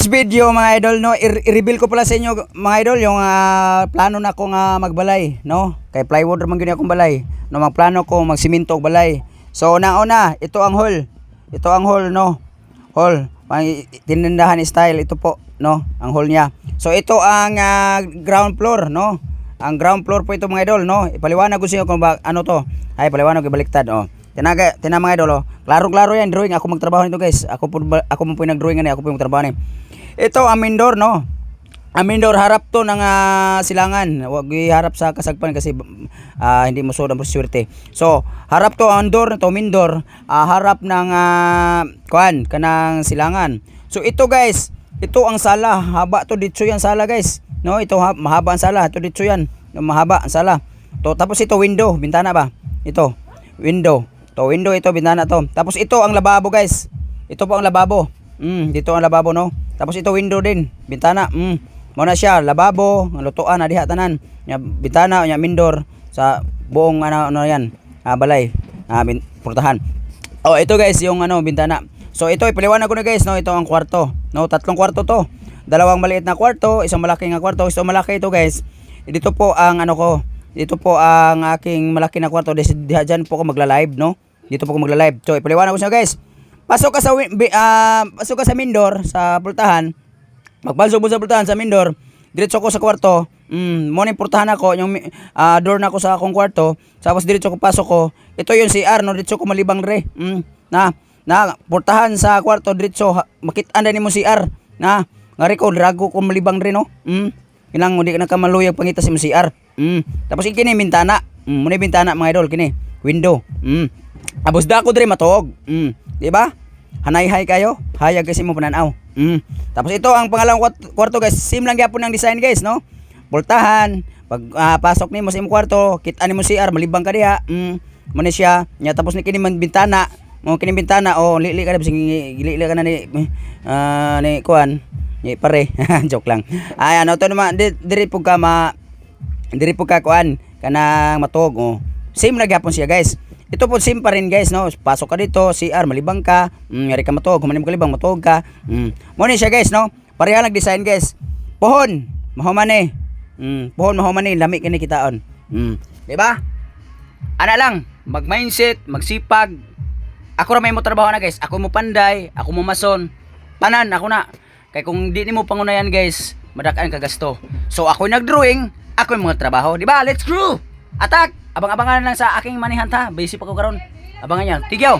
next video mga idol no, i-reveal ko pala sa inyo mga idol yung plano na ko nga magbalay no. Kay plywood man gyud akong balay. No magplano ko magsimento og balay. So una ito ang hall. Ito ang hall no. Hall, pang tinindahan style ito po no, ang hall niya. So ito ang ground floor no. Ang ground floor po ito mga idol no. Ipaliwanag ko sa inyo kung ano to. Ay paliwanag ibaliktad oh. Tinaga mga idol oh. Klaro-klaro yan drawing. Ako magtrabaho nito guys. Ako mo po nag-drawing ani, ako po magtrabaho ni. Ito ang main door no. Ang main door harap to ng silangan. Huwag iharap sa kasagpan kasi hindi mo sud ang swerte. So, harap to ang door na to, main door, harap ng kanang silangan. So ito guys, ito ang sala. Haba to dito yan sala guys. No, ito mahaba ang sala. Ito dito yan. Mahaba ang sala. To tapos ito window, bintana ba? Ito, window. To window ito, bintana to. Tapos ito ang lababo guys. Ito po ang lababo. Dito ang lababo no. Tapos ito window din, bintana. Mo na siya lababo, ang lutuan na diha tanan. Nya bintana nya mindor sa buong ano yan. Balay. Portahan. Oh, ito guys yung bintana. So ito ipaliwanag ko na guys no, ito ang kwarto. No, 3 kwarto to. 2 maliit na kwarto, isang malaki nga kwarto. Isang malaki ito guys. Dito po ang dito po ang aking malaki na kwarto. Diha dyan po ako magla-live no. Dito po ako magla-live. So ipaliwanag ko sa guys. Pasok ka sa mindor sa pultahan. Magbalsog mo sa pultahan sa mindor. Diretso ko sa kwarto. Mo ni pultahan ako yung door na ko sa akong kwarto. Tapos diretso ko pasok ko. Ito yung CR no, diretso ko malibang re. Na pultahan sa kwarto diretso makit-an nimo CR. Na ngari ko drago ko malibang re no. Kinang di ka kamaluyag pangita sa CR. Tapos kini bintana. Mo ni bintana mga idol kini. Window. Abos da ko dre matuog. Di ba? Hanay-hay kayo. Hayag kasi mo pananaw. Tapos ito ang pangalawang kwarto guys. Same lang gyapon ng design guys no. Pultahan, pag pasok nimo sa imong kwarto, kita nimo CR malibang ka diha. Mo ni siya. Nya tapos ni kini man bintana. Mo kini bintana lili ka na bising gili ka na ni kuan. Ni pare. Joke lang. Ay ano to naman diri pug ka kuan kanang matuog oh. Same lang gyapon siya guys. Ito po same pa rin guys no. Pasok ka dito, CR malibang ka, ngari ka matuog, humanim ka libang matuog ka. Mo ni siya guys no. Pareha lang design guys. Pohon, mahumani. Pohon mahumani, lami kini kitaon. Di ba? Ana lang, mag-mindset, magsipag. Ako ra may mo trabaho na guys. Ako mo panday, ako mo mason. Tanan ako na. Kay kung di nimo pangunayan guys, madak-an ka gasto. So ako nag-drawing, ako yung mga trabaho, di ba? Let's go. Attack! Abang-abangan lang sa aking manihan ta. Basic pa ko karon. Abangan niya. Tigyaw.